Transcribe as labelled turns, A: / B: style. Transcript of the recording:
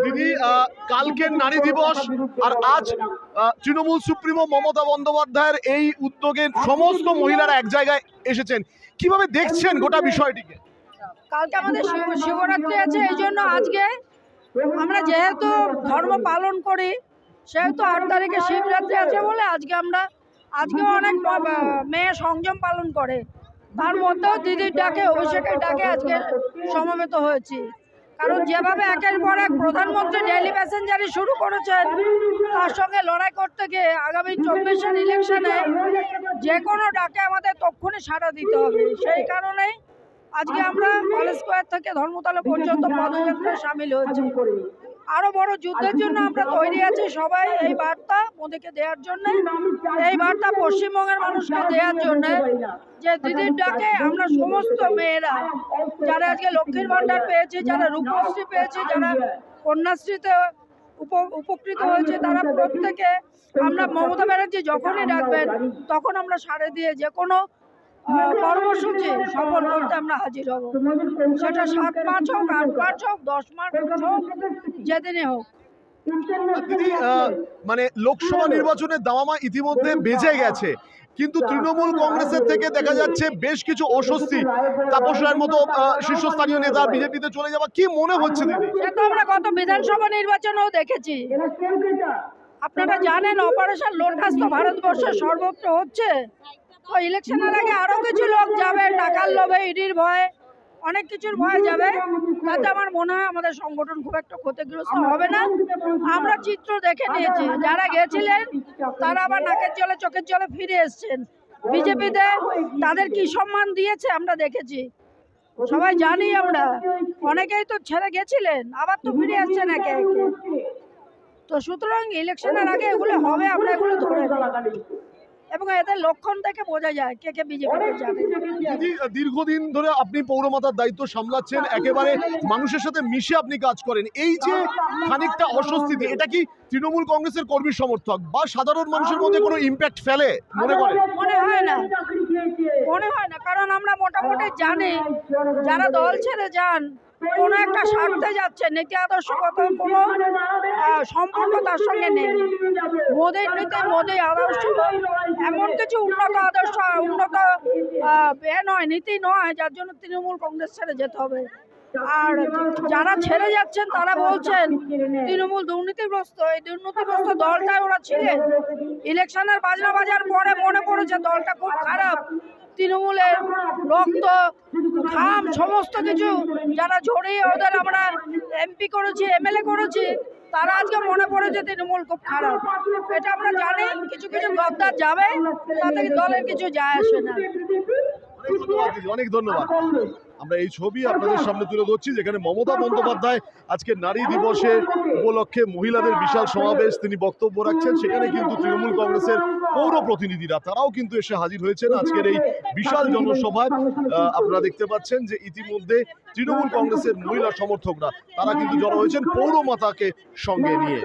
A: দিদি, কালকের নারী দিবস আর আজ তৃণমূল সুপ্রিমো মমতা বন্দ্যোপাধ্যায়ের এই উদ্যোগে সমস্ত মহিলারা এক জায়গায় এসেছেন, কিভাবে দেখছেন গোটা বিষয়টিকে?
B: কালকে আমাদের শিবরাত্রি আছে, এই জন্য আজকে আমরা যেহেতু ধর্ম পালন করি সেহেতু 8 তারিখে শিবরাত্রি আছে বলে আজকেও অনেক মেয়ে সংযম পালন করে, তার মধ্যেও দিদির ডাকে অভিষেকের ডাকে আজকে সমবেত হয়েছি। কারণ যেভাবে একের পর এক প্রধানমন্ত্রী ডেইলি প্যাসেঞ্জারি শুরু করেছেন, তার সঙ্গে লড়াই করতে গিয়ে আগামী 24-এর ইলেকশনে যে কোনো ডাকে আমাদের তক্ষুনি সাড়া দিতে হবে। সেই কারণেই আজকে আমরা কলেজ স্কোয়ার থেকে ধর্মতলা পর্যন্ত পদযাত্রায় সামিল হয়েছি। আরো বড় যুদ্ধের জন্য আমরা তৈরি আছি সবাই। এই বার্তা মোদীকে দেওয়ার জন্য, এই বার্তা পশ্চিমবঙ্গের মানুষকে দেওয়ার জন্য যে দিদির ডাকে আমরা সমস্ত মেয়েরা যারা আজকে লক্ষ্মীর ভান্ডার পেয়েছে, যারা রূপশ্রী পেয়েছে, যারা কন্যাশ্রীতে উপকৃত হয়েছে, তারা প্রত্যেকে আমরা মমতা ব্যানার্জি যখনই ডাকবেন তখন আমরা সাড়ে দিয়ে যে কোনো কর্মসূচি সফল করতে আমরা হাজির হব। সেটা 7 মার্চ হোক, 8 মার্চ হোক, 10 মার্চ হোক, যেদিনে হোক।
A: দিদি, মানে লোকসভা নির্বাচনের দামামা ইতিমধ্যে বেজে গেছে, কিন্তু তৃণমূল কংগ্রেসের থেকে দেখা যাচ্ছে বেশ কিছু অস্বস্তি। তাপস রায়ের মতো শীর্ষস্থানীয় নেতা বিজেপিতে চলে যাওয়া, কি মনে হচ্ছে দিদি?
B: সেটা আমরা গত বিধানসভা নির্বাচনেও দেখেছি। আপনারা জানেন অপারেশন লোটাস তো ভারতবর্ষের সর্বত্র হচ্ছে। তো ইলেকশনের আগে আরো কিছু লোক যাবে টাকার লোভে, ইডির ভয়ে, অনেক কিছুর ভয়ে যাবে। তাতে আমার মনে হয় আমাদের সংগঠন খুব একটা ক্ষতিগ্রস্ত হবে না। আমরা চিত্র দেখে নিয়েছি, যারা গেছিলেন তারা আবার নাকের জলে চোখের জলে ফিরে এসছেন। বিজেপিতে তাদের কি সম্মান দিয়েছে আমরা দেখেছি, সবাই জানি। আমরা অনেকেই তো ছেড়ে গেছিলেন, আবার তো ফিরে আসছেন একে একে। তো সুতরাং ইলেকশনের আগে এগুলো হবে, আমরা এগুলো ধরে নিই এবং এদের লক্ষণ থেকে বোঝা যায় কে কে বিজেপিতে যাবে।
A: দীর্ঘদিন ধরে আপনি পৌরমাতার দায়িত্ব সামলাচ্ছেন, একেবারে মানুষের সাথে মিশে আপনি কাজ করেন। এই যে খানিকটা অস্বস্তিতে, এটা কি তৃণমূল কংগ্রেসের কর্মী সমর্থক বা সাধারণ মানুষের মধ্যে কোনো ইম্প্যাক্ট ফেলে মনে করেন?
B: মনে হয় না, কারণ আমরা মোটামুটি জানি যারা দল ছেড়ে যান কোনো একটা স্বার্থে যাচ্ছে, নীতি আদর্শগত কোনো সম্পর্ক তার সঙ্গে নেই। মোদীর নীতি, মোদী আদর্শ এমন কিছু উন্নত আদর্শ, উন্নত নীতি নয় যার জন্য তৃণমূল কংগ্রেস ছেড়ে যেতে হবে। আর যারা ছেড়ে যাচ্ছেন তারা বলছেন তৃণমূল দুর্নীতিগ্রস্ত। এই দুর্নীতিগ্রস্ত দলটাই ওরা ছিলেন। ইলেকশনের বাজনা বাজার পরে মনে পড়েছে দলটা খুব খারাপ। তৃণমূলের রক্ত ঘাম সমস্ত কিছু যারা ঝরিয়ে ওদের আমরা এমপি করেছি, এমএলএ করেছি, তারা আজকে মনে পড়েছে তৃণমূল খুব খারাপ। এটা আমরা জানি। কিছু কিছু গদ্দার যাবে, তাতে দলের কিছু যায় আসে না।
A: অনেক ধন্যবাদ। আমরা এই ছবি আপনাদের সামনে তুলে ধরছি, যেখানে মমতা বন্দ্যোপাধ্যায় আজকে নারী দিবসে উপলক্ষে মহিলাদের বিশাল সমাবেশ তিনি বক্তব্য রাখছেন। সেখানে কিন্তু তৃণমূল কংগ্রেসের পৌর প্রতিনিধিরা তারাও কিন্তু এসে হাজির হয়েছেন আজকের এই বিশাল জনসভায়। আপনারা দেখতে পাচ্ছেন যে ইতিমধ্যে তৃণমূল কংগ্রেসের মহিলা সমর্থকরা তারা কিন্তু জড়ো হয়েছেন পৌরমাতাকে সঙ্গে নিয়ে।